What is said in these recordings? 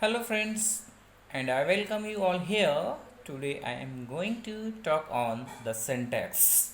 Hello friends, and I welcome you all here. Today I am going to talk on the syntax.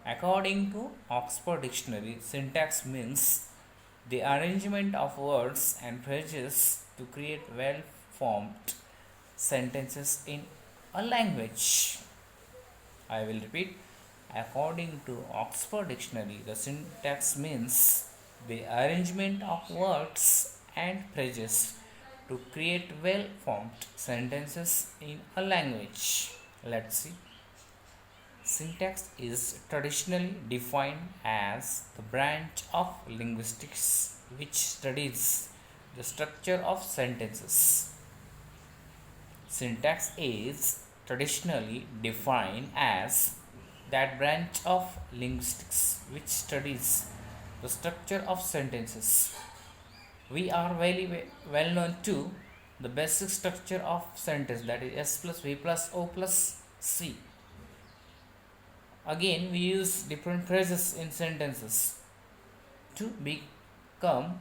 According to Oxford Dictionary, syntax means the arrangement of words and phrases to create well-formed sentences in a language. I will repeat. According to Oxford Dictionary, the syntax means the arrangement of words and phrases to create well formed sentences in a language. Let's see. Syntax is traditionally defined as the branch of linguistics which studies the structure of sentences. Syntax is traditionally defined as that branch of linguistics which studies the structure of sentences. We are very well known to the basic structure of sentence, that is S plus V plus O plus C. Again, we use different phrases in sentences to become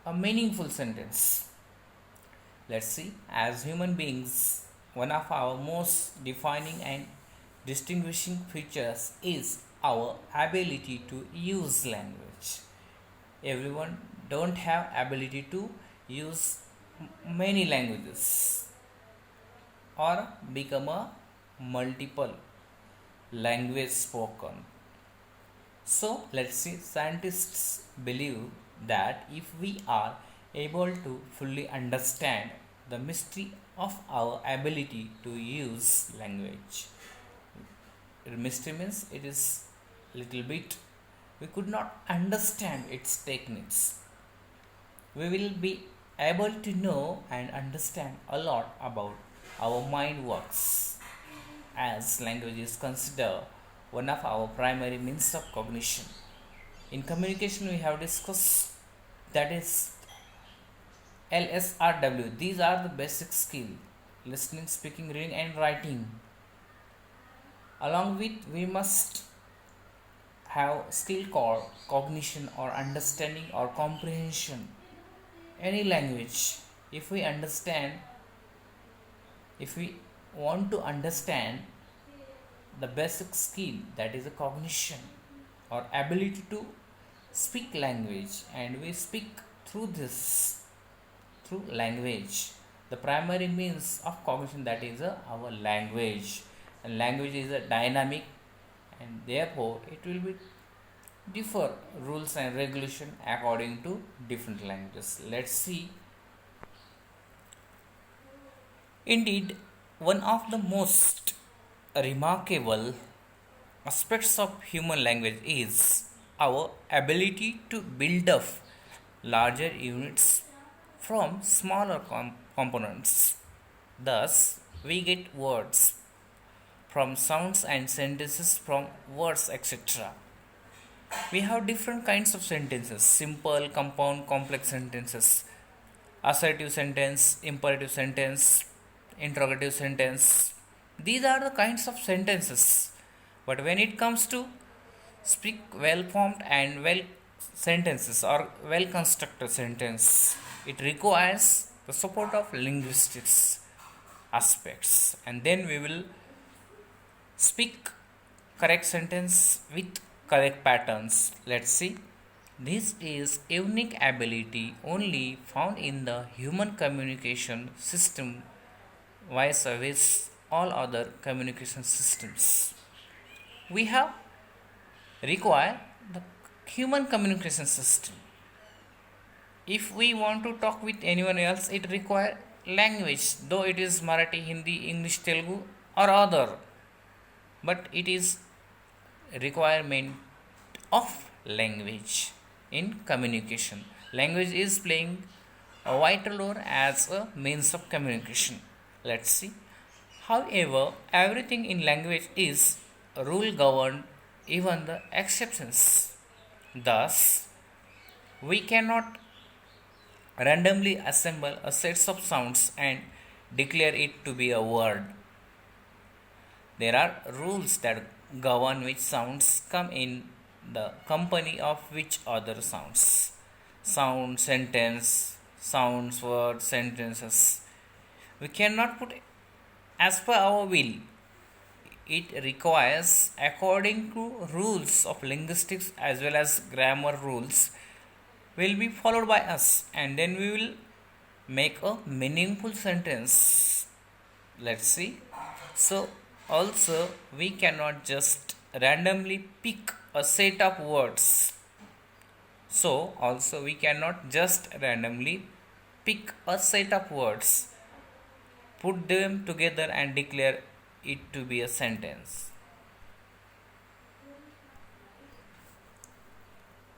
a meaningful sentence. Let's see. As human beings, one of our most defining and distinguishing features is our ability to use language. Everyone don't have ability to use many languages or become a multiple language spoken. So let's see, scientists believe that if we are able to fully understand the mystery of our ability to use language, mystery means it is little bit we could not understand its techniques, we will be able to know and understand a lot about our mind works, as language is considered one of our primary means of cognition. In communication, we have discussed that is LSRW. These are the basic skill: listening, speaking, reading, and writing. Along with, we must have skill called cognition or understanding or comprehension. Any language, if we understand, if we want to understand the basic skill, that is a cognition or ability to speak language, and we speak through this through language, the primary means of cognition, that is our language. And language is a dynamic, and therefore it will be differ rules and regulation according to different languages. Let's see. Indeed, one of the most remarkable aspects of human language is our ability to build up larger units from smaller components. Thus, we get words from sounds and sentences from words, etc. We have different kinds of sentences: simple, compound, complex sentences, assertive sentence, imperative sentence, interrogative sentence. These are the kinds of sentences. But when it comes to speak well formed and well sentences or well constructed sentence, it requires the support of linguistics aspects, and then we will speak correct sentence with correct patterns. Let's see. This is unique ability only found in the human communication system vis-a-vis all other communication systems. We have require the human communication system. If we want to talk with anyone else, it require language, though it is Marathi, Hindi, English, Telugu, or other, but it is requirement of language in communication. Language is playing a vital role as a means of communication. Let's see. However, everything in language is rule governed, even the exceptions. Thus, we cannot randomly assemble a set of sounds and declare it to be a word. There are rules that govern which sounds come in the company of which other sounds. Sound, sentence, sounds, words, sentences. We cannot put as per our will. It requires, according to rules of linguistics as well as grammar rules, will be followed by us, and then we will make a meaningful sentence. Let's see. So, also, we cannot just randomly pick a set of words. So, also, we cannot just randomly pick a set of words, put them together, and declare it to be a sentence.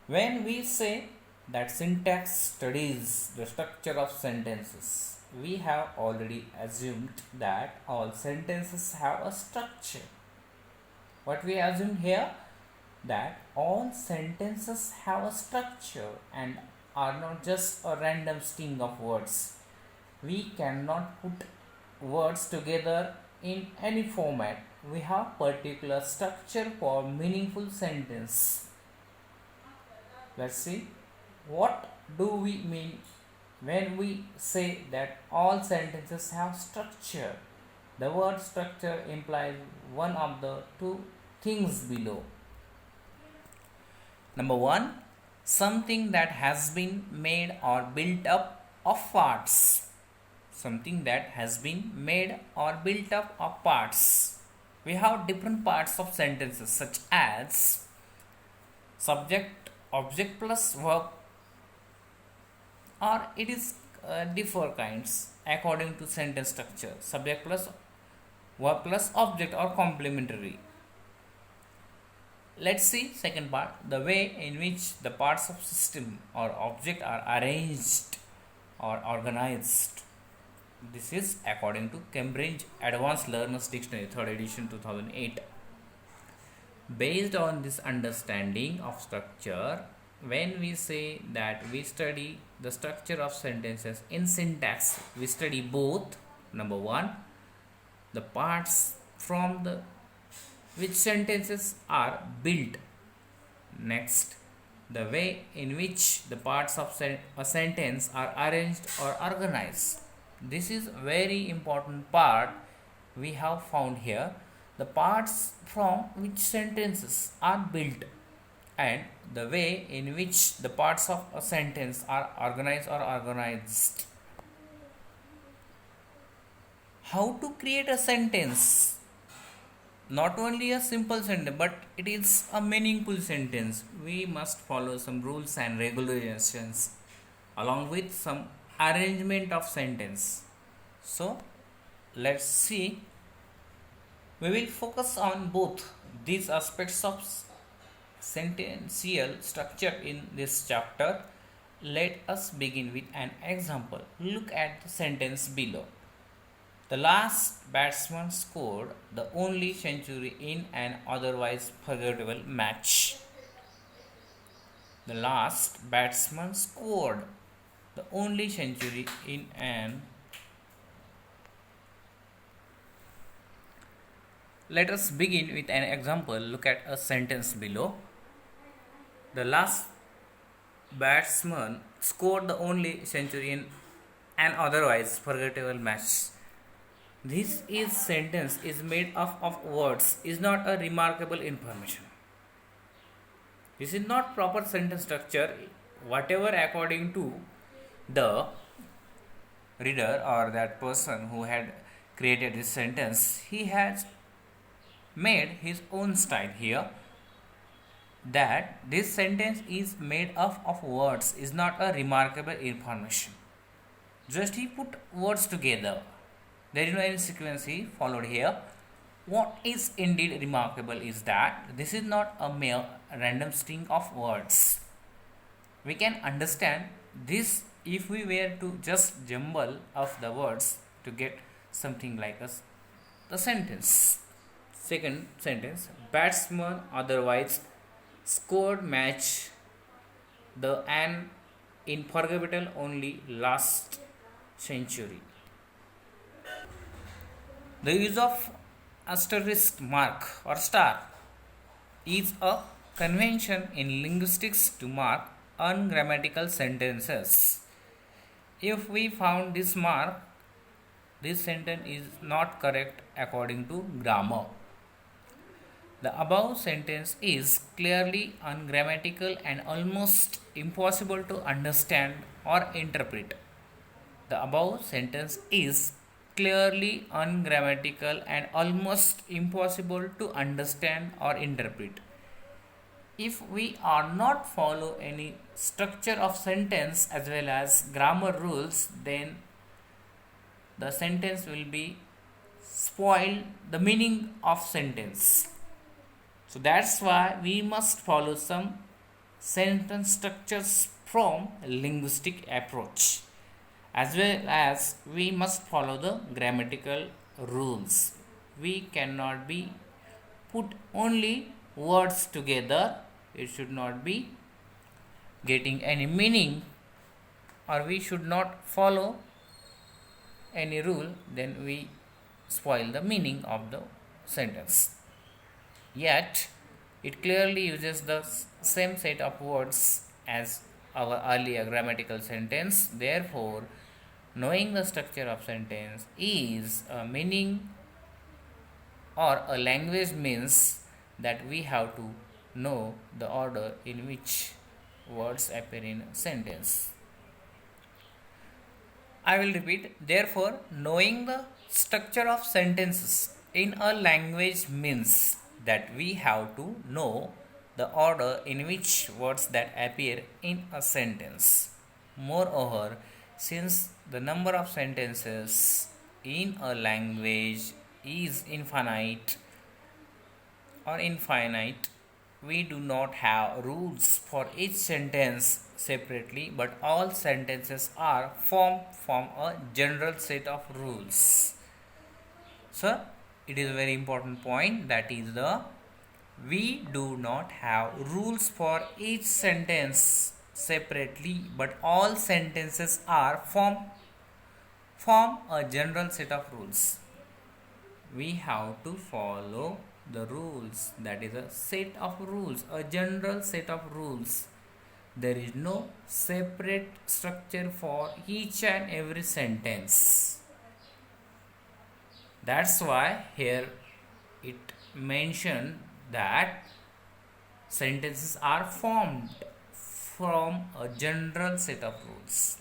When we say that syntax studies the structure of sentences, we have already assumed that all sentences have a structure. What we assume here? That all sentences have a structure and are not just a random string of words. We cannot put words together in any format. We have particular structure for meaningful sentence. Let's see. What do we mean when we say that all sentences have structure? The word structure implies one of the two things below. Number one, something that has been made or built up of parts. Something that has been made or built up of parts. We have different parts of sentences such as subject, object plus verb, or it is differ kinds according to sentence structure. Subject plus verb plus object or complementary. Let's see second part, the way in which the parts of system or object are arranged or organized. This is according to Cambridge Advanced Learners Dictionary, 3rd edition 2008. Based on this understanding of structure, when we say that we study the structure of sentences in syntax, we study both, number one, the parts from the which sentences are built. Next, the way in which the parts of a sentence are arranged or organized. This is a very important part we have found here. The parts from which sentences are built and the way in which the parts of a sentence are organized or organized. How to create a sentence? Not only a simple sentence, but it is a meaningful sentence. We must follow some rules and regulations along with some arrangement of sentence. So, let's see. We will focus on both these aspects of sentential structure in this chapter. Let us begin with an example. Look at the sentence below. The last batsman scored the only century in an otherwise forgettable match. The last batsman scored the only century in an. Let us begin with an example. Look at a sentence below. The last batsman scored the only century in an otherwise forgettable match. This sentence is made up of words, is not a remarkable information. This is not proper sentence structure. Whatever according to the reader or that person who had created this sentence, he has made his own style here. That this sentence is made up of words is not a remarkable information. Just he put words together. There is no any sequence he followed here. What is indeed remarkable is that this is not a mere random string of words. We can understand this if we were to just jumble of the words to get something like the sentence. Second sentence, batsman otherwise scored match the an unforgettable only last century. The use of asterisk mark or star is a convention in linguistics to mark ungrammatical sentences. If we found this mark, this sentence is not correct according to grammar. The above sentence is clearly ungrammatical and almost impossible to understand or interpret. The above sentence is clearly ungrammatical and almost impossible to understand or interpret. If we are not follow any structure of sentence as well as grammar rules, then the sentence will be spoiled the meaning of sentence. So that's why we must follow some sentence structures from linguistic approach, as well as we must follow the grammatical rules. We cannot be put only words together. It should not be getting any meaning, or we should not follow any rule, then we spoil the meaning of the sentence. Yet, it clearly uses the same set of words as our earlier grammatical sentence. Therefore, knowing the structure of sentence is a meaning or a language means that we have to know the order in which words appear in a sentence. I will repeat. Therefore, knowing the structure of sentences in a language means that we have to know the order in which words that appear in a sentence. Moreover, since the number of sentences in a language is infinite, we do not have rules for each sentence separately, but all sentences are formed from a general set of rules. So, it is a very important point, that is the we do not have rules for each sentence separately, but all sentences are form a general set of rules. We have to follow the rules, that is a set of rules, a general set of rules. There is no separate structure for each and every sentence. That's why here it mentioned that sentences are formed from a general set of rules.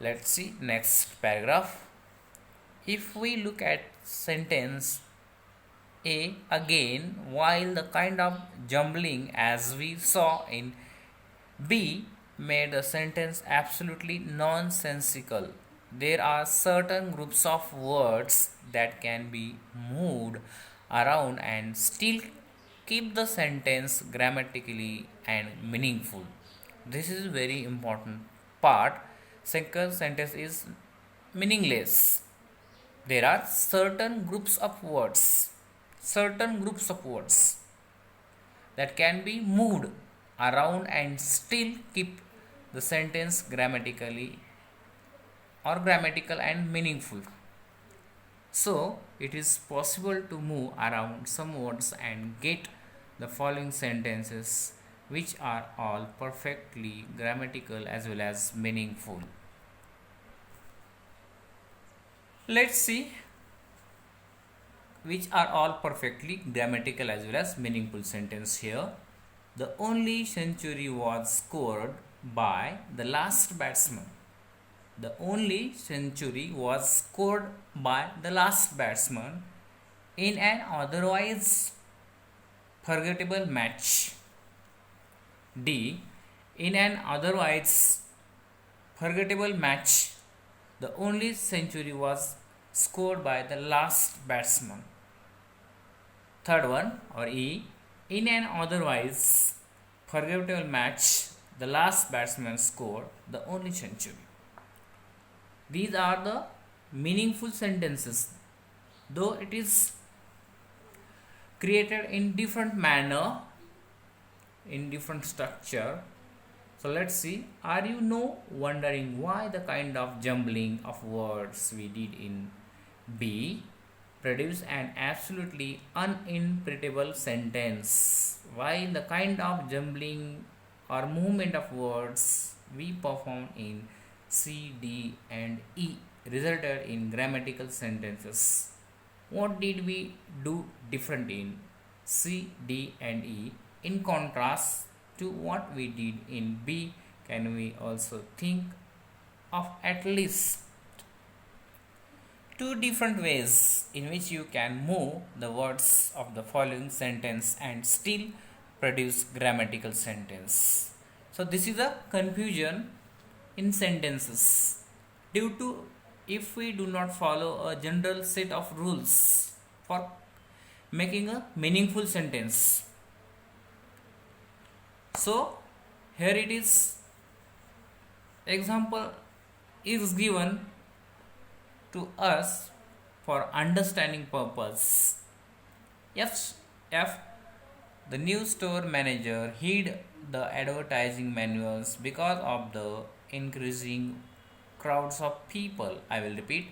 Let's see next paragraph. If we look at sentence A again, while the kind of jumbling as we saw in B made the sentence absolutely nonsensical. There are certain groups of words that can be moved around and still keep the sentence grammatically and meaningful. This is very important part. Second sentence is meaningless. There are certain groups of words that can be moved around and still keep the sentence grammatically or grammatical and meaningful. So, it is possible to move around some words and get the following sentences, which are all perfectly grammatical as well as meaningful. Let's see which are all perfectly grammatical as well as meaningful sentence here. The only century was scored by the last batsman. The only century was scored by the last batsman in an otherwise forgettable match. D. In an otherwise forgettable match, the only century was scored by the last batsman. Third one, or E. In an otherwise forgettable match, the last batsman scored the only century. These are the meaningful sentences, though it is created in different manner, in different structure. So let's see. Are you wondering why the kind of jumbling of words we did in B produce an absolutely uninterpretable sentence, while the kind of jumbling or movement of words we perform in C, D, and E resulted in grammatical sentences. What did we do different in C, D, and E in contrast to what we did in B? Can we also think of at least two different ways in which you can move the words of the following sentence and still produce grammatical sentence? So this is a confusion in sentences due to if we do not follow a general set of rules for making a meaningful sentence. So here it is, example is given to us for understanding purpose. F the new store manager hid the advertising manuals because of the increasing crowds of people. I will repeat.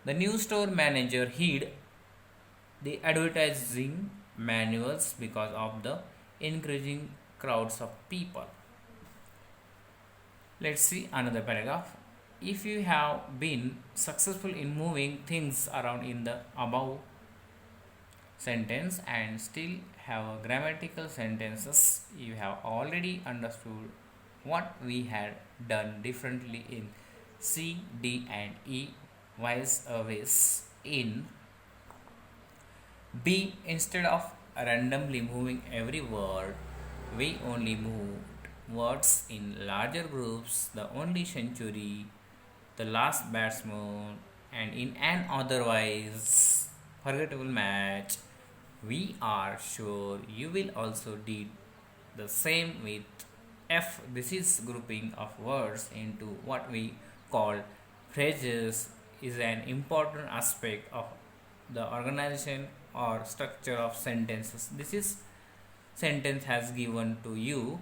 The new store manager hid the advertising manuals because of the increasing crowds of people. Let's see another paragraph. If you have been successful in moving things around in the above sentence and still have a grammatical sentences, you have already understood what we had done differently in C, D, and E, vice versa in B. Instead of randomly moving every word, we only moved words in larger groups, the only century, the last batsman, and in an otherwise forgettable match. We are sure you will also did the same with F. This is grouping of words into what we call phrases is an important aspect of the organization or structure of sentences. This is sentence has given to you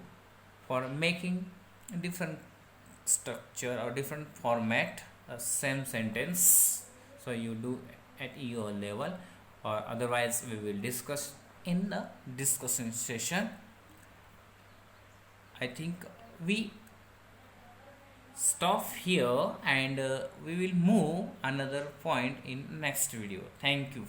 for making different structure or different format same sentence. So you do at your level, or otherwise we will discuss in the discussion session. I think we stop here and we will move another point in next video. Thank you.